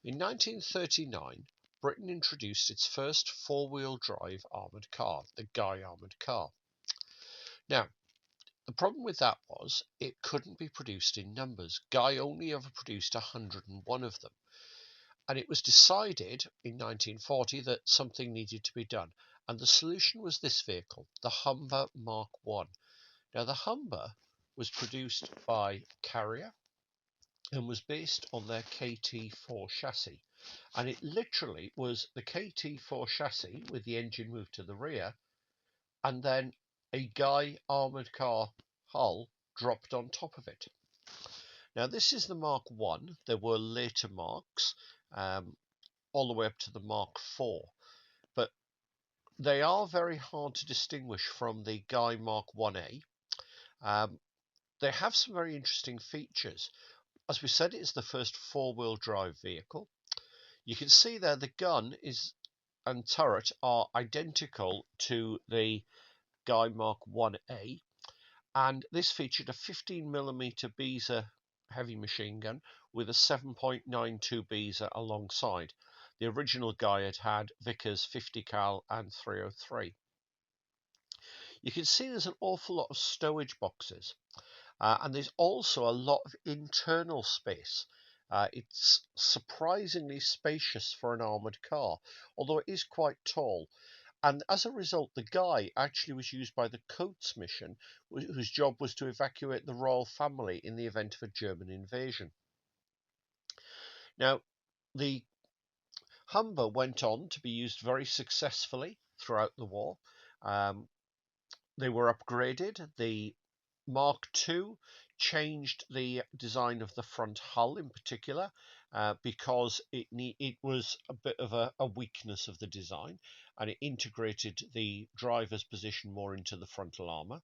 In 1939, Britain introduced its first four-wheel drive armoured car, the Guy armoured car. Now, the problem with that was it couldn't be produced in numbers. Guy only ever produced 101 of them. And it was decided in 1940 that something needed to be done. And the solution was this vehicle, the Humber Mark I. Now, the Humber was produced by Carrier and was based on their KT4 chassis. And it literally was the KT4 chassis with the engine moved to the rear, and then a Guy armoured car hull dropped on top of it. Now, this is the Mark I. There were later marks, all the way up to the Mark IV, but they are very hard to distinguish from the Guy Mark 1A. They have some very interesting features. As we said, it's the first four-wheel drive vehicle. You can see there the gun and turret are identical to the Guy Mark 1A, and this featured a 15mm Beezer heavy machine gun with a 7.92 Beezer alongside. The original Guy had Vickers 50 cal and 303. You can see there's an awful lot of stowage boxes, and there's also a lot of internal space. It's surprisingly spacious for an armoured car, although it is quite tall. And as a result, the Guy actually was used by the Coates mission, whose job was to evacuate the royal family in the event of a German invasion. Now, the Humber went on to be used very successfully throughout the war. They were upgraded. The Mark II changed the design of the front hull in particular because it was a bit of a weakness of the design, and it integrated the driver's position more into the frontal armour.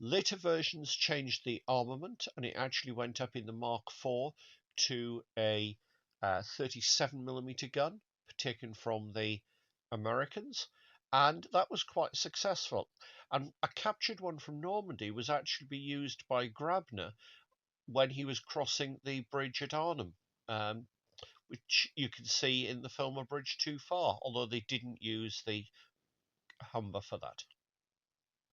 Later versions changed the armament, and it actually went up in the Mark IV to a 37mm gun taken from the Americans, and that was quite successful. And a captured one from Normandy was actually be used by Grabner when he was crossing the bridge at Arnhem, which you can see in the film A Bridge Too Far, although they didn't use the Humber for that.